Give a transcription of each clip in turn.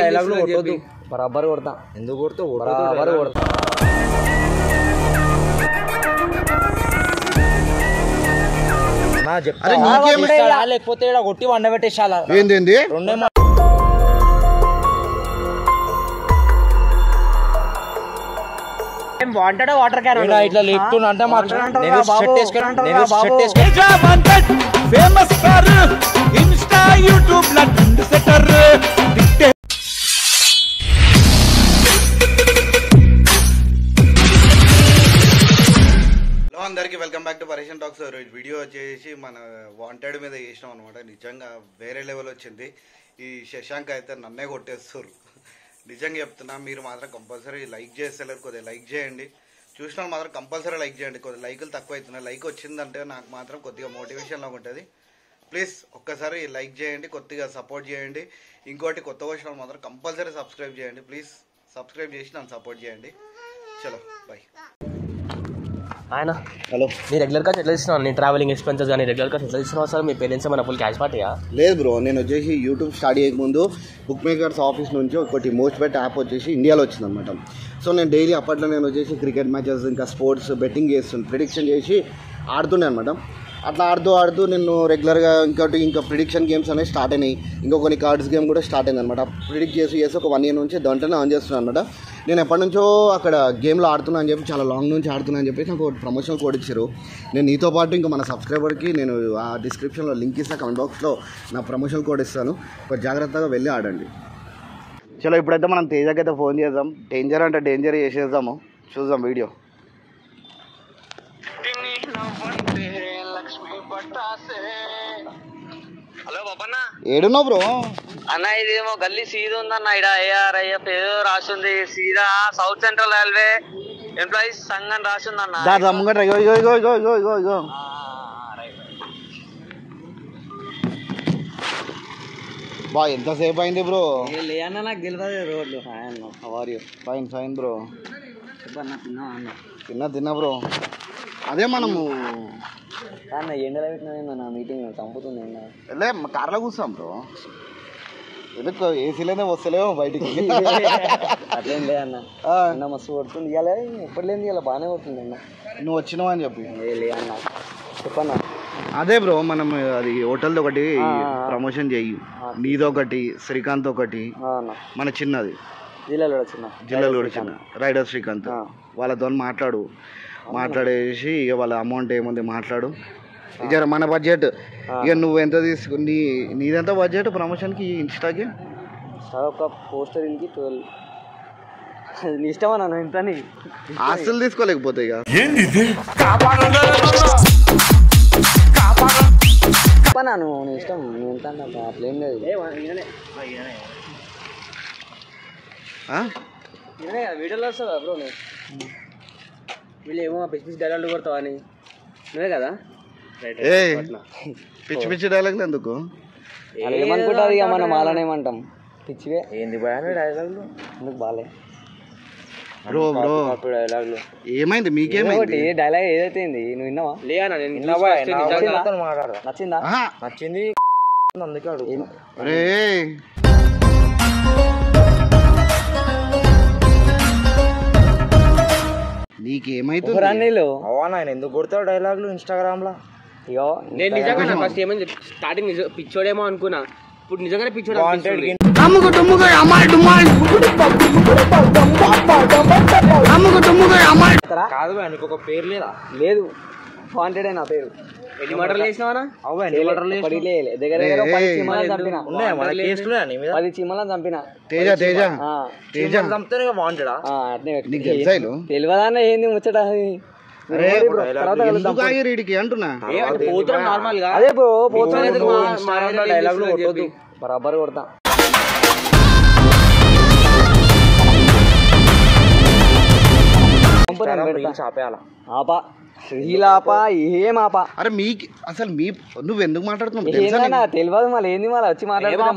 డైలాగులు కొట్టొద్దు, బరాబర్ కొడతా. ఎందుకు కొడతావు? బరాబర్ కొడతా. లేకపోతే కొట్టి వండబెట్టేసాలా? ఏంది రెండే వాంటెడ్ వాటర్ క్యాన్ ఇట్లా లేపుతున్నా అంటే అందరికి welcome back to Pareshan talks. Video వచ్చేసి మన వాంటెడ్ మీద చేసినాం అనమాట. నిజంగా వేరే లెవెల్ వచ్చింది. ఈ శశాంక్ అయితే నన్నే కొట్టేస్తారు. నిజంగా చెప్తున్నా, మీరు మాత్రం కంపల్సరీ లైక్ చేస్తలేరు. కొద్దిగా లైక్ చేయండి. చూసిన మాత్రం కంపల్సరీ లైక్ చేయండి. కొద్దిగా లైకులు తక్కువ అవుతున్నాయి. లైక్ వచ్చిందంటే నాకు మాత్రం కొద్దిగా మోటివేషన్లో ఉంటుంది. ప్లీజ్ ఒక్కసారి లైక్ చేయండి, కొద్దిగా సపోర్ట్ చేయండి. ఇంకోటి కొత్త వచ్చిన మాత్రం కంపల్సరీ సబ్స్క్రైబ్ చేయండి. ప్లీజ్ సబ్స్క్రైబ్ చేసి నన్ను సపోర్ట్ చేయండి. చలో బాయ్. ఆయన హలో, నీ రెగ్యులర్ కాస్ట్ ఎట్లా ఇస్తున్నావు? నీ ట్రావెలింగ్ ఎక్స్పెన్సెస్ కానీ రెగ్యులర్ కాస్ట్ ఎట్లా ఇస్తున్నావు? సార్ మీ పేరెంట్స్ ఏమైనా ఫుల్ క్యాష్ పార్టీయా? లేదు బ్రో, నేను వచ్చేసి యూట్యూబ్ స్టార్ట్ చేయకముందు బుక్ మేకర్స్ ఆఫీస్ నుంచి ఒకటి మోస్ట్ బెట్ యాప్ వచ్చేసి ఇండియాలో వచ్చింది అనమాట. సో నేను డైలీ అప్పట్లో నేను వచ్చేసి క్రికెట్ మ్యాచెస్ ఇంకా స్పోర్ట్స్ బెట్టింగ్ చేస్తుండే, ప్రిడిక్షన్ చేసి ఆడుతుండే అనమాట. అట్లా ఆడుతూ నేను రెగ్యులర్గా ఇంకా ప్రిడిక్షన్ గేమ్స్ అనేవి స్టార్ట్ అయినాయి. ఇంకా కొన్ని కార్డ్స్ గేమ్ కూడా స్టార్ట్ అయింది అనమాట. ప్రిడిక్ట్ చేసి ఒక 1 year నుంచి దాంట్లోనే ఆన్ చేస్తున్నాను అనమాట. నేను ఎప్పటి నుంచో అక్కడ గేమ్లో ఆడుతున్నా అని చెప్పి, చాలా లాంగ్ నుంచి ఆడుతున్నా అని చెప్పి నాకు ప్రమోషనల్ కోడ్ ఇచ్చారు. నేను నీతో పాటు ఇంకా మన సబ్స్క్రైబర్కి నేను ఆ డిస్క్రిప్షన్లో లింక్ ఇస్తాను, కమెంట్ బాక్స్లో నా ప్రమోషనల్ కోడ్ ఇస్తాను. ఒక జాగ్రత్తగా వెళ్ళి ఆడండి. చలో ఇప్పుడైతే మనం తేజకి అయితే ఫోన్ చేద్దాం. డేంజర్ అంటే డేంజర్ చేసేద్దాము. చూద్దాం వీడియో. హలో బాబన్న, ఏడున్నావు బ్రో? అన్న ఇదేమో గల్లీ సీదా ఉందన్న. ఇక్కడ ARIF ఏదో రాసింది. సీదా సౌత్ సెంట్రల్ రైల్వే ఎంప్లాయీస్ సంఘం రాసింది అన్న. బా ఎంతసేపు అయింది బ్రో? లే అన్న, నాకు తెలియదు రోడ్లు. Fine bro. తిన్నా బ్రో. అదే మనము అన్న ఎండలో పెట్టినా నా మీటింగ్ చంపుతుంది. లే కార్లో కూర్చాం బ్రో. ఎందుకు ఏసీలోనే వస్తలేమో బయటికి. అట్లేం లే అన్న, మస్తు కొడుతుంది. ఇవాళ ఎప్పుడు లేని ఇలా బాగానే కొడుతుంది అన్న. నువ్వు వచ్చినావు అని చెప్పి లే అన్న, చెప్పన్నా. అదే బ్రో, మనం అది హోటల్ది ఒకటి ప్రమోషన్ చెయ్యి. నీదొకటి, శ్రీకాంత్ ఒకటి, మన చిన్నది జిల్లాలో కూడా చిన్న రైడర్ శ్రీకాంత్, వాళ్ళతో మాట్లాడేసి ఇక వాళ్ళ అమౌంట్ ఏముంది మాట్లాడు. ఇక మన బడ్జెట్ ఇక నువ్వు ఎంత తీసుకుని, నీదెంత బడ్జెట్ ప్రమోషన్కి ఇన్స్టాకి? ఒక పోస్టర్ ఇంకి 12. నీ ఇష్టమా నన్ను ఇంత ఆస్తులు తీసుకోలేకపోతే ఇక నువ్వు నీ ఇష్టం. నువ్వు ఎంత అట్లేం లేదు. వీడియోలో వస్తావా బ్రో? నువ్వు వీళ్ళు ఏమో పిచ్చి పిచ్చి డైలాగులు కొడతావా అని నువ్వే కదా? పిచ్చి డైలాగులు ఎందుకు ఏమనుకుంటారు? ఇక మనం మాలనేమంటాం, పిచ్చివే. ఏంది డైలాగులు ఎందుకు బాలే బ్రో? డైలాగులు ఏమైంది? మీకేమైంది? డైలాగ్ ఏదైతే నువ్వు విన్నావా? నచ్చిందా? నచ్చింది, అందుకే అడుగు. నీకేమైతుంది? ఆయన ఎందుకు కొడతావు డైలాగులు ఇన్స్టాగ్రామ్ లో? అయ్యో నేను నిజంగా ఫస్ట్ ఏమని స్టార్టింగ్ పిచ్చోడేమో అనుకున్నా. ఇప్పుడు నిజంగానే పిచ్చోడు. కాదు ఆయనకు ఒక పేరు లేదా? లేదు, వాంటెడ్ నా పేరు. ఎన్ని మర్డర్లు చేసినావా? 10 చీమలను చంపిన. తెలియదాన్న ఏంది ముచ్చట? అదే డైలాగులు కొట్టొద్దు, బరాబర్ కొడతా. ఆపా శ్రీలాపా ఏం ఆపా? అరే మీకు అసలు నువ్వు ఎందుకు మాట్లాడుతున్నావు? తెలియదు మళ్ళీ ఏంది మళ్ళీ వచ్చి మాట్లాడుతున్నా.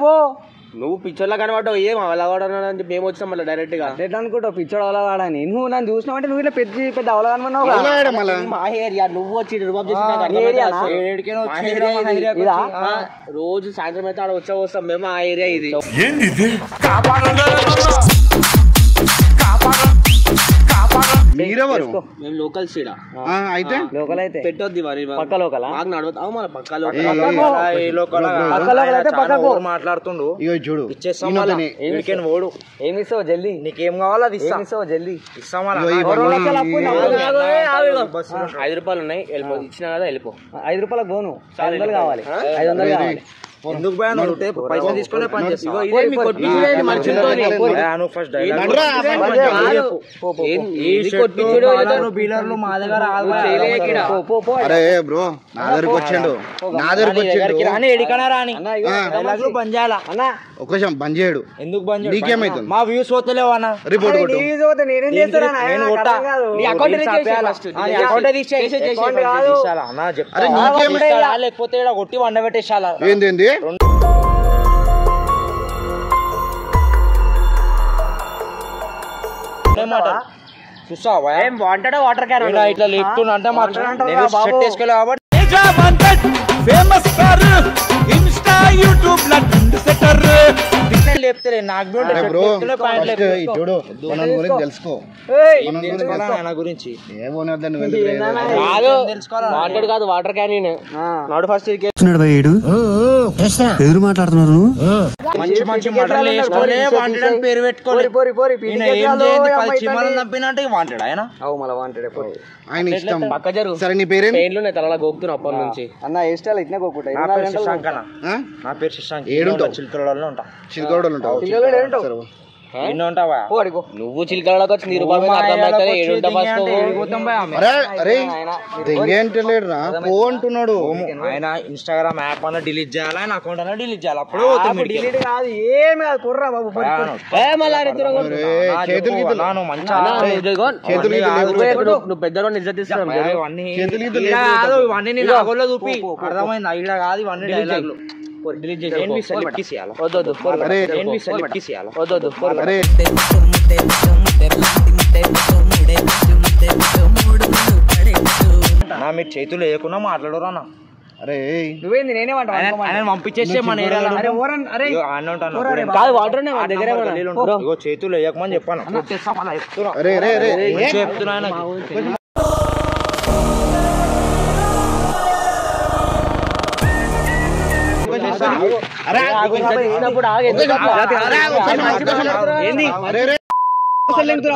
పో నువ్వు పిక్చర్లో కనబడ్డావు ఏం అవలవాడని చెప్పి మేము వచ్చినాం మళ్ళీ డైరెక్ట్ గా ఎట్లా అనుకుంటావు పిచ్చోడు అవలవాడని నువ్వు నన్ను చూసినావంటే నువ్వు ఇట్లా పెద్ద అవలవనుకున్నావు మా ఏరియా నువ్వు వచ్చి రుబాబ్ రోజు సాయంత్రం అయితే ఆడ వస్తాం మేము ఆ ఏరియా ఇది మీరెవరు? మేము లోకల్ సీడ అయితే లోకల్ అయితే పెట్టొద్ది మరి పక్క లోకల్ మాకు నడవదు మన పక్క మాట్లాడుతుండు ఇగో చూడు ఓడు ఏమి ఇస్తావు జల్దీ నీకేం కావాలో అది ఇస్తావు జల్దీ ఇస్తాం 5 రూపాయలు ఉన్నాయి వెళ్ళిపో ఇచ్చినా కదా వెళ్ళిపో 5 రూపాయలకు పోను 500 కావాలి 500 కావాలి ఎందుకు పైసలు తీసుకునే పని చేస్తావు అరే బ్రో నా దగ్గరకు వచ్చిండు బంద్ చేయాలా ఒక్కసారి బంద్ చేయడు ఎందుకు బంద్ చేయడు నీకేమైతుంది మా వ్యూస్ పోతలేవు అన్న రిపోర్ట్ కొట్టు లేకపోతే కొట్టి వండబెట్టేసాలా ఏంది చూసావా ఏం వాంటెడ్ వాటర్ క్యాన్ ఇట్లా లేపుతున్నా అంటే మాకు షర్ట్ వేసుకోలే కాబట్టి లేపుతలే నాకు తెలుసుకో గురించి వాంటెడ్ కాదు వాటర్ క్యాన్ నాడు ఫస్ట్ ఎదురు మాట్లాడుతున్నారు మంచి మంచి మటన్లు వేసుకొని వాంటెడ్ అని పేరు పెట్టుకోవాలి చంపినట్టు వాంటెడ్ ఆయన ఆయన ఇష్టం పక్క జరుగు సరే నీ పేరేం తలలా గోపుతున్నా అప్పటి నుంచి అన్న ఇష్టాలు ఇట్లా కోపుకుంటా నా పేరు శశాంక్ చిల్కలలో ఉంటా చిల్కోడలు ఉంటావు ఎన్ని ఉంటావా నువ్వు చిల్కలలోకి వచ్చి 100 రూపాయలు పో అంటున్నాడు ఆయన ఇన్స్టాగ్రామ్ యాప్ అన్న డిలీట్ చేయాలి ఆయన అకౌంట్ అన్న డిలీట్ చేయాలి అప్పుడు డిలీట్ కాదు ఏమి కాదు కుర్రా బాబు నువ్వు పెద్ద ఇవన్నీ నేను ఆగోలో చూపి అర్థమైంది ఈడ కాదు ఇవన్నీ డైలాగులు డిలీట్ చేసి నా మీరు చేతులు వేయకుండా మాట్లాడరు అన్న అరే నువ్వేంది నేనేమంటా పంపించేస్తే మన చేతులు వేయకమని చెప్పాను చెప్తున్నా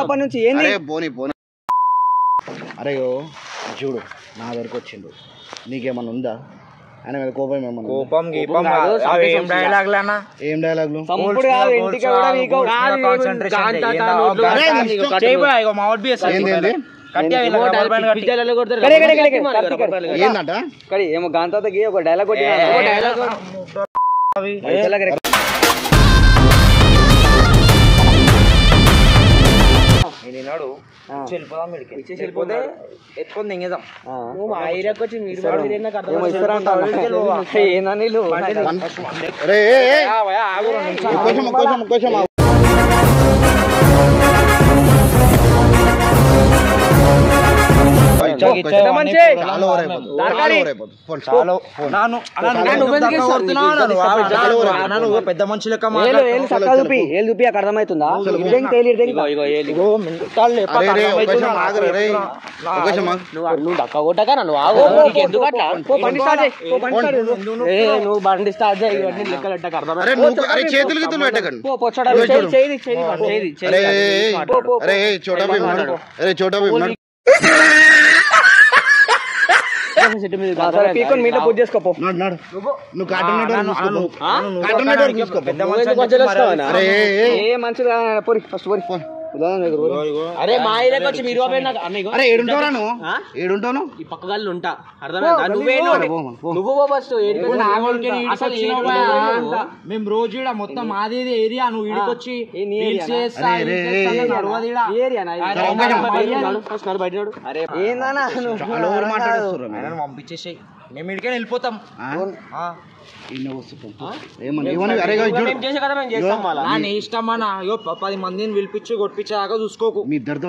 అప్పటి నుంచి ఏంది పోనీ అరే చూడు నా దగ్గరకు వచ్చిండు నీకేమన్నా ఉందా ఆయన మీద కోపం ఏమన్నా ఏం డైలాగ్లు ఏందంట ఏమో గాంతాకి ఒక డైలాగ్ కొట్టి వెళ్ళిపోతే ఎత్తుకొని దింగేదాం ఏందా నీళ్ళు పెద్ద మనిషి లెక్క చూపి అక్కడ అర్థమవుతుందా నువ్వు దక్క కొట్టగా నువ్వు ఆగు ఎందుకు అట్లా నువ్వు బండి స్టార్ట్ చేయి లెక్కలు ఎట్టక మీట్లో పూజ చేసుకోపో నువ్వు కార్టూన్ ఏ మంచిది పోరి ఫస్ట్ పోరి అరే మా ఏరియాకి వచ్చి మీరు ఏడుంటాను ఈ పక్క గల్లు ఉంటా అర్థమైందా నువ్వు ఫస్ట్ మేము రోజు మొత్తం మాది ఏరియా నువ్వు ఇడికొచ్చి పంపించేసేయి మేము ఇడికే వెళ్ళిపోతాం. నీ ఇష్టం అన్న. 10 మందిని పిలిపించి కొట్టించాక చూసుకోకు. మీ ఇద్దరితో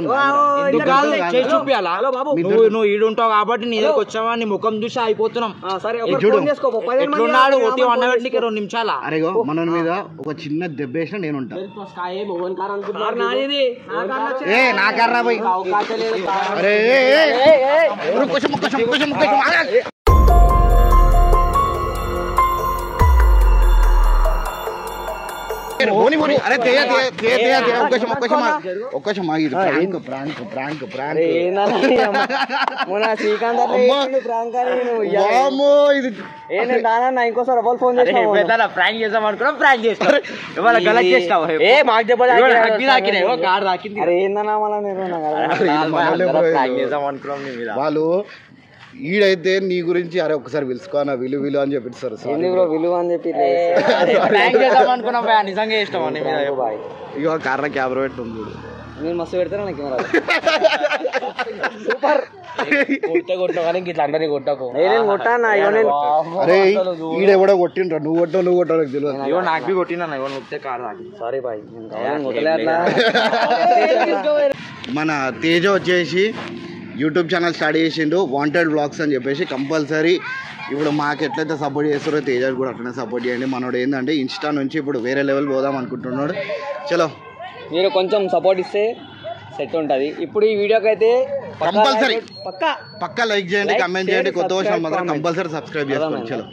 చూపియాలా? నువ్వు ఈడుంటావు కాబట్టి నీ దగ్గరకు వచ్చావా, నీ ముఖం చూసి అయిపోతున్నాం. ఎట్లున్నాడు ఒకటి 2 నిమిషాల. అరేగో మన మీద ఒక చిన్న దెబ్బేసిన నేను ఉంటా. నా కర్రా పోయి అరే ఇంకోసారి ఫోన్ ప్రాంక్ చేద్దాం అనుకున్నాం, ప్రాంక్ చేస్తాం. వాళ్ళు ఈడైతే నీ గురించి అరే ఒకసారి పిలుచుకో నా విలువ అని చెప్పిస్తారు. విలువ అని చెప్పి నిజంగా ఇష్టం అండి. ఇక కార్లో కెమెరా పెట్టుంది. నేను మస్తు పెడతాను నాకు కెమెరా. సూపర్ కొట్టినా కానీ ఇట్లా అందరినీ కొట్టకు. నేను కొట్టాను. అరే ఈడెవడో కొట్టిండ్రా, నువ్వు కొట్టావు నాకు తెలియదు. ఇవో నాకు బి కొట్టినా కొట్టే కార్ సారీ బాయ్. మన తేజ వచ్చేసి యూట్యూబ్ ఛానల్ స్టార్ట్ చేసిండు, వాంటెడ్ వ్లాగ్స్ అని చెప్పేసి. కంపల్సరీ ఇప్పుడు మాకు ఎట్లయితే సపోర్ట్ చేస్తారో తేజ కూడా అట్లనే సపోర్ట్ చేయండి. మనోడు ఏంటంటే ఇన్స్టా నుంచి ఇప్పుడు వేరే లెవెల్ పోదాం అనుకుంటున్నాడు. చలో మీరు కొంచెం సపోర్ట్ ఇస్తే సెట్ ఉంటుంది. ఇప్పుడు ఈ వీడియోకి అయితే కంపల్సరీ పక్కా లైక్ చేయండి, కమెంట్ చేయండి. కొత్త వర్షాలు మాత్రం కంపల్సరీ సబ్స్క్రైబ్ చేసుకోండి. చలో.